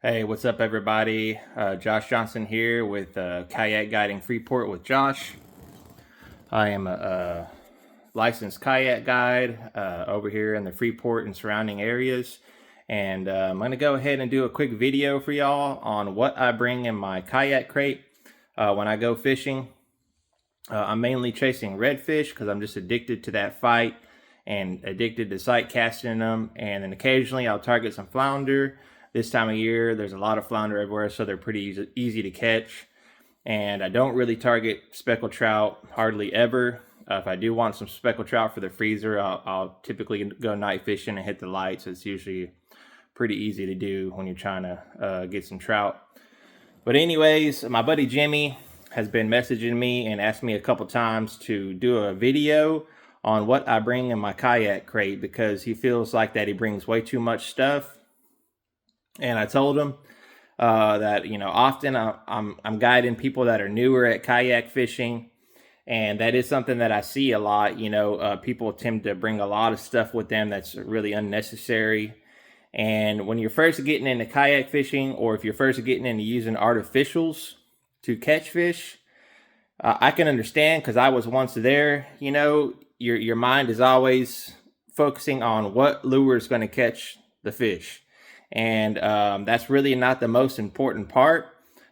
Hey, what's up, everybody? Josh Johnson here with Kayak Guiding Freeport with Josh. I am a licensed kayak guide over here in the Freeport and surrounding areas. And I'm going to go ahead and do a quick video for y'all on what I bring in my kayak crate when I go fishing. I'm mainly chasing redfish because I'm just addicted to that fight and addicted to sight casting them. And then occasionally I'll target some flounder. This time of year, there's a lot of flounder everywhere, so they're pretty easy to catch. And I don't really target speckled trout hardly ever. If I do want some speckled trout for the freezer, I'll typically go night fishing and hit the lights. It's usually pretty easy to do when you're trying to get some trout. But anyways, my buddy Jimmy has been messaging me and asked me a couple times to do a video on what I bring in my kayak crate because he feels like that he brings way too much stuff. And I told him that often I'm guiding people that are newer at kayak fishing, and that is something that I see a lot. People tend to bring a lot of stuff with them that's really unnecessary. And when you're first getting into kayak fishing, or if you're first getting into using artificials to catch fish, I can understand because I was once there. Your mind is always focusing on what lure is going to catch the fish. And that's really not the most important part.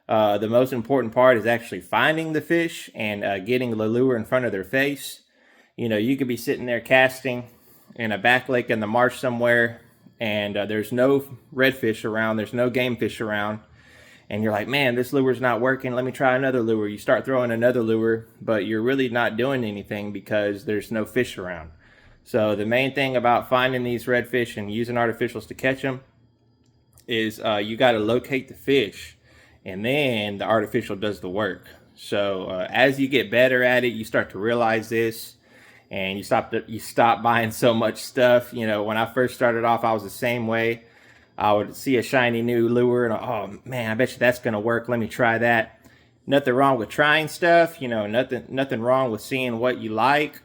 The most important part is actually finding the fish and getting the lure in front of their face. You could be sitting there casting in a back lake in the marsh somewhere, and there's no redfish around, there's no game fish around, and you're like, man, this lure's not working, let me try another lure. You start throwing another lure, but you're really not doing anything because there's no fish around. So the main thing about finding these redfish and using artificials to catch them is you got to locate the fish, and then the artificial does the work. So as you get better at it, you start to realize this, and you stop buying so much stuff. When I first started off, I was the same way. I would see a shiny new lure, and oh man, I bet you that's gonna work. Let me try that. Nothing wrong with trying stuff. Nothing wrong with seeing what you like.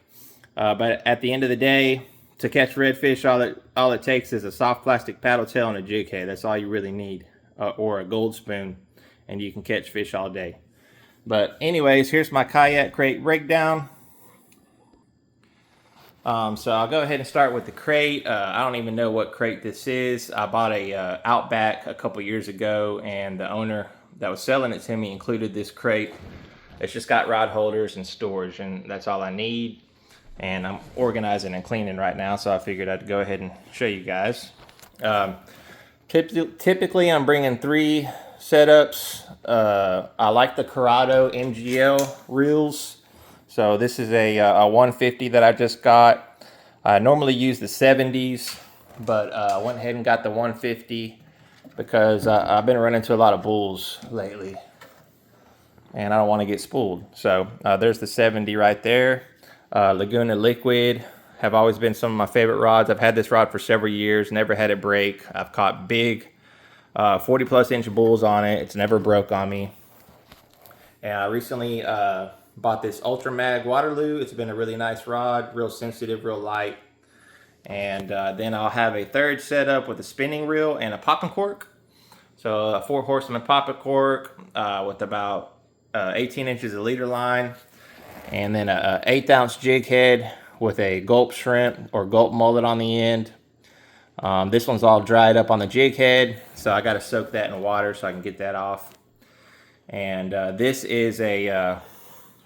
But at the end of the day, to catch redfish, all it takes is a soft plastic paddle tail and a jig head. That's all you really need, or a gold spoon, and you can catch fish all day. But anyways, here's my kayak crate breakdown. So I'll go ahead and start with the crate. I don't even know what crate this is. I bought a Outback a couple years ago, and the owner that was selling it to me included this crate. It's just got rod holders and storage, and that's all I need. And I'm organizing and cleaning right now, so I figured I'd go ahead and show you guys. Typically, I'm bringing 3 setups. I like the Corrado MGL reels. So this is a 150 that I just got. I normally use the 70s, but I went ahead and got the 150 because I've been running into a lot of bulls lately, and I don't want to get spooled. So there's the 70 right there. Laguna Liquid have always been some of my favorite rods. I've had this rod for several years, never had it break. I've caught big 40 plus inch bulls on it. It's never broke on me. And I recently bought this Ultra Mag Waterloo. It's been a really nice rod, real sensitive, real light. And then I'll have a third setup with a spinning reel and a popping cork. So a 4 horseman popping cork with about 18 inches of leader line. And then a 1/8 ounce jig head with a gulp shrimp or gulp mullet on the end. This one's all dried up on the jig head, so I got to soak that in water so I can get that off. And this is a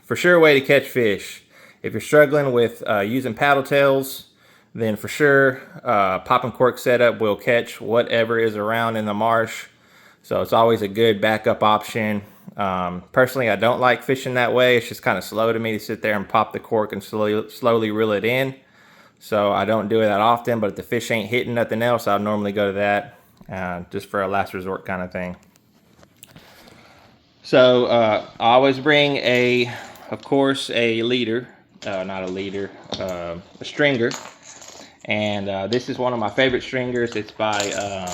for sure way to catch fish. If you're struggling with using paddle tails, then for sure popping cork setup will catch whatever is around in the marsh. So it's always a good backup option. Personally, I don't like fishing that way. It's just kind of slow to me to sit there and pop the cork and slowly reel it in. So I don't do it that often, but if the fish ain't hitting nothing else, I'll normally go to that just for a last resort kind of thing. So I always bring of course, a leader, not a leader, a stringer. And this is one of my favorite stringers. It's by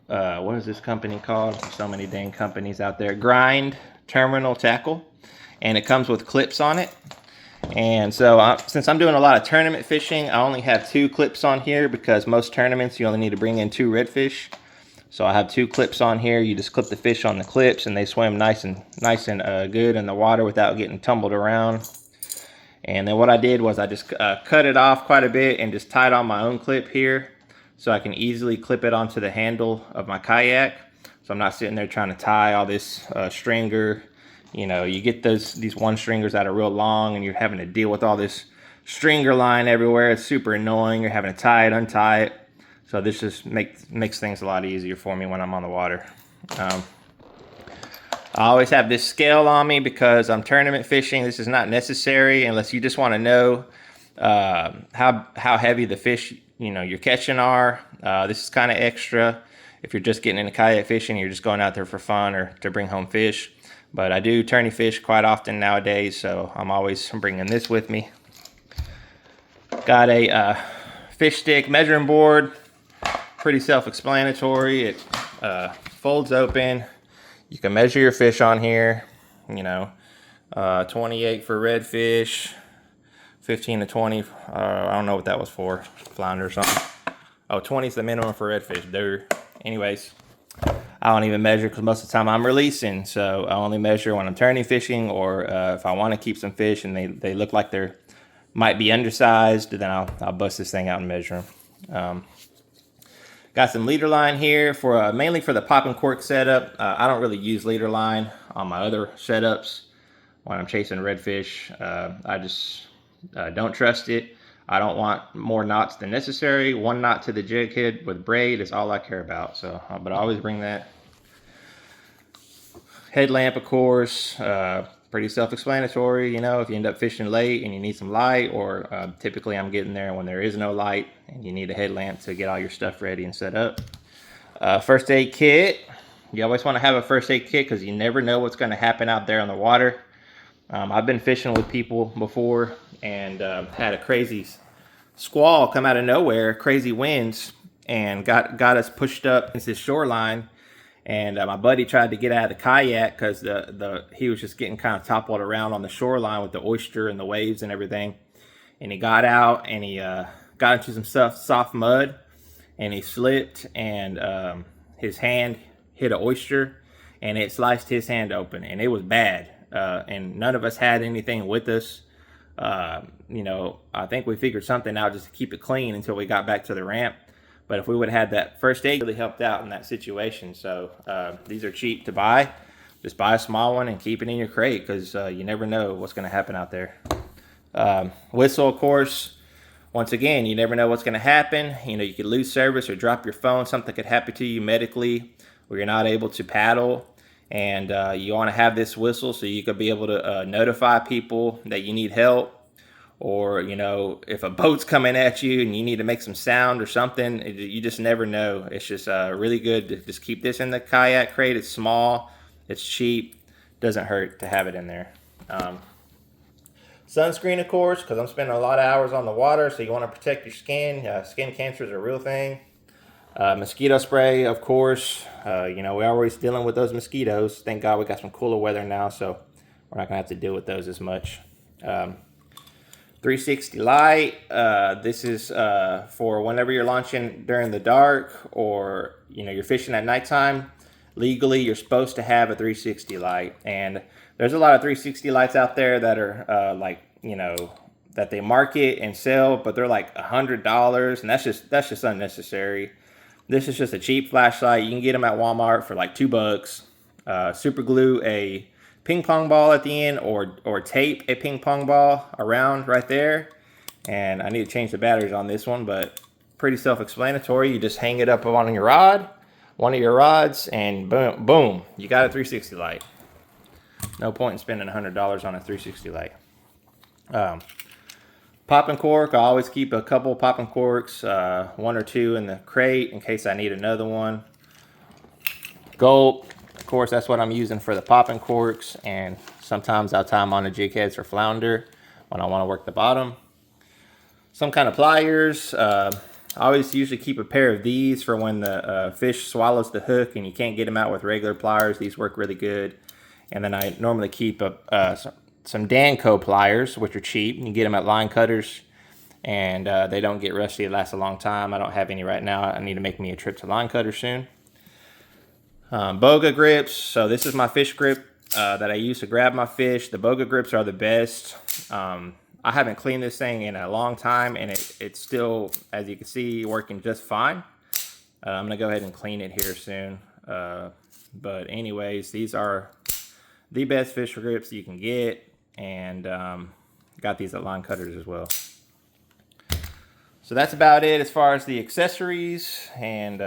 what is this company called? There's so many dang companies out there. Grind Terminal Tackle, and it comes with clips on it. And so since I'm doing a lot of tournament fishing, I only have 2 clips on here because most tournaments you only need to bring in 2 redfish. So I have 2 clips on here. You just clip the fish on the clips and they swim nice and good in the water without getting tumbled around. And then what I did was I just cut it off quite a bit and just tied on my own clip here so I can easily clip it onto the handle of my kayak. So I'm not sitting there trying to tie all this stringer. You know, you get these one stringers that are real long and you're having to deal with all this stringer line everywhere. It's super annoying. You're having to tie it, untie it. So this just makes things a lot easier for me when I'm on the water. I always have this scale on me because I'm tournament fishing. This is not necessary unless you just want to know how heavy the fish you're catching are. This is kind of extra if you're just getting into kayak fishing. You're just going out there for fun or to bring home fish. But I do tourney fish quite often nowadays, so I'm always bringing this with me. Got a fish stick measuring board. Pretty self-explanatory. It folds open. You can measure your fish on here. 28 for redfish, 15 to 20. I don't know what that was for, flounder or something. Oh, 20 is the minimum for redfish. Anyways, I don't even measure because most of the time I'm releasing. So I only measure when I'm tourney fishing, or if I want to keep some fish and they look like they might be undersized, then I'll bust this thing out and measure them. Got some leader line here for mainly for the pop and cork setup. I don't really use leader line on my other setups when I'm chasing redfish. I just don't trust it. I don't want more knots than necessary. 1 knot to the jig head with braid is all I care about. So, but I always bring that. Headlamp, of course. Pretty self-explanatory. If you end up fishing late and you need some light, or typically I'm getting there when there is no light and you need a headlamp to get all your stuff ready and set up. First aid kit. You always want to have a first aid kit because you never know what's going to happen out there on the water. I've been fishing with people before and had a crazy squall come out of nowhere, crazy winds, and got us pushed up into the shoreline. And my buddy tried to get out of the kayak because he was just getting kind of toppled around on the shoreline with the oyster and the waves and everything. And he got out and he got into some soft mud, and he slipped, and his hand hit an oyster and it sliced his hand open, and it was bad. And none of us had anything with us. I think we figured something out just to keep it clean until we got back to the ramp. But if we would have had that first aid, it really helped out in that situation. So these are cheap to buy. Just buy a small one and keep it in your crate because you never know what's going to happen out there. Whistle, of course. Once again, you never know what's going to happen. You could lose service or drop your phone. Something could happen to you medically where you're not able to paddle. And you want to have this whistle so you could be able to notify people that you need help. Or, if a boat's coming at you and you need to make some sound or something, you just never know. It's just really good to just keep this in the kayak crate. It's small, it's cheap, doesn't hurt to have it in there. Sunscreen, of course, because I'm spending a lot of hours on the water, so you want to protect your skin. Skin cancer is a real thing. Mosquito spray, of course. We're always dealing with those mosquitoes. Thank God we got some cooler weather now, so we're not going to have to deal with those as much. 360 light. This is for whenever you're launching during the dark, or you're fishing at nighttime. Legally, you're supposed to have a 360 light, and there's a lot of 360 lights out there that are that they market and sell, but they're like $100, and that's just unnecessary. This is just a cheap flashlight. You can get them at Walmart for like $2. Super glue a ping pong ball at the end, or tape a ping pong ball around right there. And I need to change the batteries on this one, but pretty self-explanatory. You just hang it up on your rod, one of your rods, and boom, you got a 360 light. No point in spending $100 on a 360 light. Pop and cork. I always keep a couple pop and corks, 1 or 2 in the crate in case I need another one. Gulp. Of course, that's what I'm using for the popping corks, and sometimes I'll tie them on the jig heads or flounder when I want to work the bottom. Some kind of pliers. I always usually keep a pair of these for when the fish swallows the hook and you can't get them out with regular pliers. These work really good. And then I normally keep some Danco pliers, which are cheap. You can get them at line cutters, and they don't get rusty. It lasts a long time. I don't have any right now. I need to make me a trip to line cutter soon. Boga grips. So this is my fish grip that I use to grab my fish. The Boga grips are the best. I haven't cleaned this thing in a long time, and it's still, as you can see, working just fine. I'm gonna go ahead and clean it here soon. But anyways, these are the best fish grips you can get, and got these at Line Cutters as well. So that's about it as far as the accessories and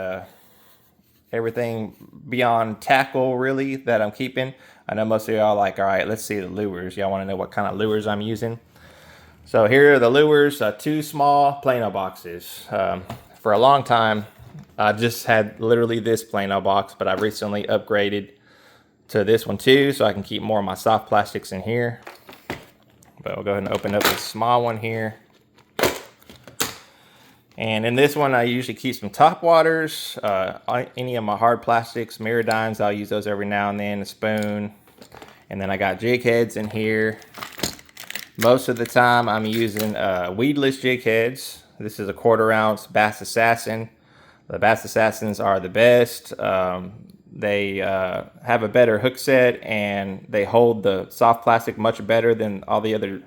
everything beyond tackle really that I'm keeping. I know most of y'all like, all right, let's see the lures. Y'all want to know what kind of lures I'm using. So here are the lures, 2 small Plano boxes. For a long time, I just had literally this Plano box, but I've recently upgraded to this one too, so I can keep more of my soft plastics in here. But we'll go ahead and open up this small one here. And in this one, I usually keep some top waters, any of my hard plastics, Miradynes, I'll use those every now and then, a spoon. And then I got jig heads in here. Most of the time, I'm using weedless jig heads. This is a 1/4 ounce Bass Assassin. The Bass Assassins are the best. They have a better hook set, and they hold the soft plastic much better than all the other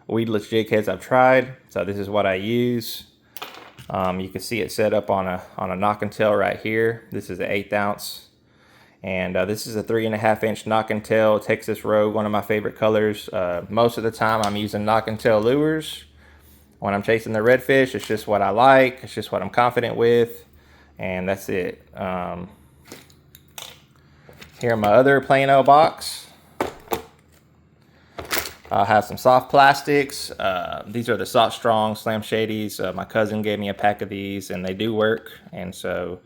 weedless jig heads I've tried. So this is what I use. You can see it set up on a knock and tail right here. This is an 1/8 ounce, and this is a 3.5 inch knock and tail Texas Rogue, one of my favorite colors. Most of the time I'm using knock and tail lures when I'm chasing the redfish. It's just what I like. It's just what I'm confident with, and that's it. Here in my other Plano box, I have some soft plastics. These are the Soft Strong Slam Shadies. My cousin gave me a pack of these, and they do work. And so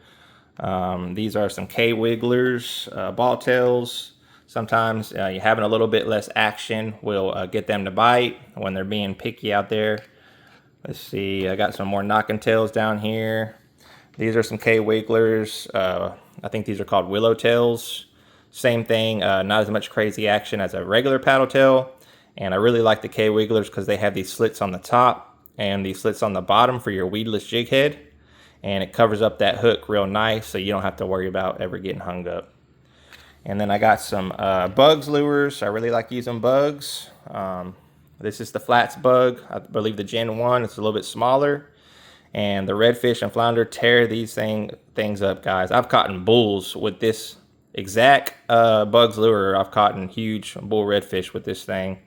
these are some K-Wigglers, ball tails. Sometimes you having a little bit less action will get them to bite when they're being picky out there. Let's see, I got some more knocking tails down here. These are some K-Wigglers. I think these are called Willow Tails. Same thing, not as much crazy action as a regular paddle tail. And I really like the K-Wigglers because they have these slits on the top and these slits on the bottom for your weedless jig head. And it covers up that hook real nice, so you don't have to worry about ever getting hung up. And then I got some bugs lures. I really like using bugs. This is the Flats bug. I believe the Gen 1. It's a little bit smaller. And the redfish and flounder tear these things up, guys. I've caught bulls with this exact bugs lure. I've caught huge bull redfish with this thing.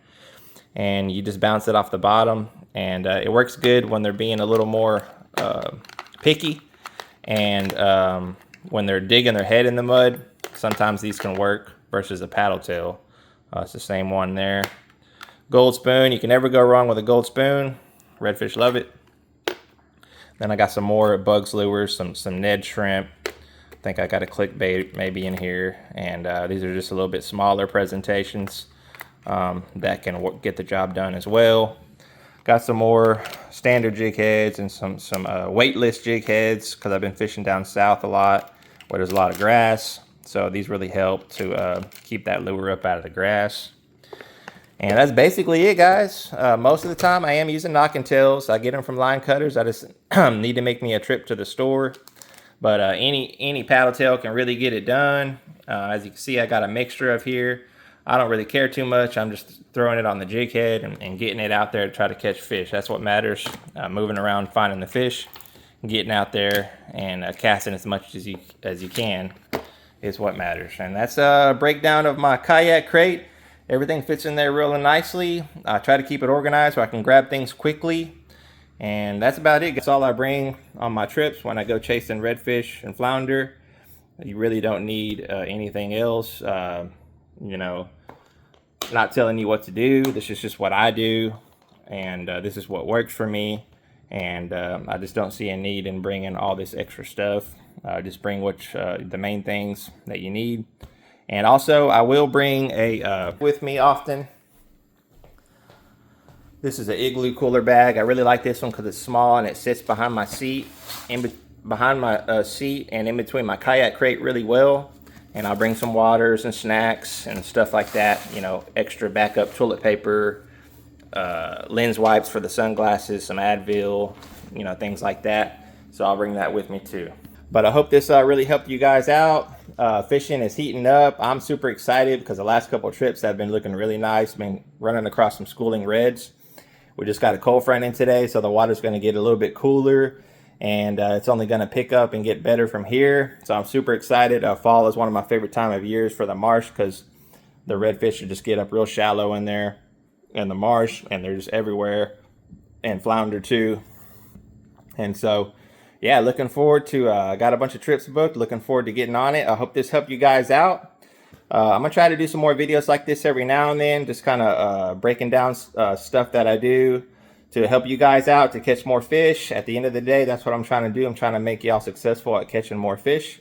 And you just bounce it off the bottom, and it works good when they're being a little more picky, and when they're digging their head in the mud. Sometimes these can work versus a paddle tail. It's the same one there. Gold spoon, you can never go wrong with a gold spoon. Redfish love it. Then I got some more bugs lures, some Ned shrimp. I think I got a clickbait maybe in here, and these are just a little bit smaller presentations. That can get the job done as well. Got some more standard jig heads and some weightless jig heads because I've been fishing down south a lot where there's a lot of grass. So these really help to keep that lure up out of the grass. And that's basically it, guys. Most of the time I am using knocking tails. I get them from Line Cutters. I just need to make me a trip to the store. But any paddle tail can really get it done. As you can see, I got a mixture of here. I don't really care too much. I'm just throwing it on the jig head and getting it out there to try to catch fish. That's what matters. Moving around, finding the fish, getting out there and casting as much as you can is what matters. And that's a breakdown of my kayak crate. Everything fits in there really nicely. I try to keep it organized so I can grab things quickly. And that's about it. That's all I bring on my trips when I go chasing redfish and flounder. You really don't need anything else. You know, not telling you what to do. This is just what I do, and this is what works for me. And I just don't see a need in bringing all this extra stuff. Just bring the main things that you need. And also, I will bring a with me often. This is an Igloo cooler bag. I really like this one because it's small and it sits behind my seat, behind my seat and in between my kayak crate really well. And I'll bring some waters and snacks and stuff like that, you know, extra backup toilet paper, lens wipes for the sunglasses, some Advil, you know, things like that. So I'll bring that with me too. But I hope this really helped you guys out. Fishing is heating up. I'm super excited because the last couple of trips have been looking really nice. Been running across some schooling reds. We just got a cold front in today, so the water's going to get a little bit cooler, and it's only going to pick up and get better from here. So I'm super excited. Fall is one of my favorite time of years for the marsh because the redfish will just get up real shallow in there in the marsh, and they're just everywhere, and flounder too. And so, yeah, looking forward to, got a bunch of trips booked. Looking forward to getting on it. I hope this helped you guys out. I'm gonna try to do some more videos like this every now and then, just kind of breaking down stuff that I do to help you guys out to catch more fish. At the end of the day, that's what I'm trying to do. I'm trying to make y'all successful at catching more fish.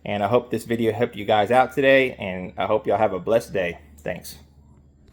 And I hope this video helped you guys out today, and I hope y'all have a blessed day. Thanks.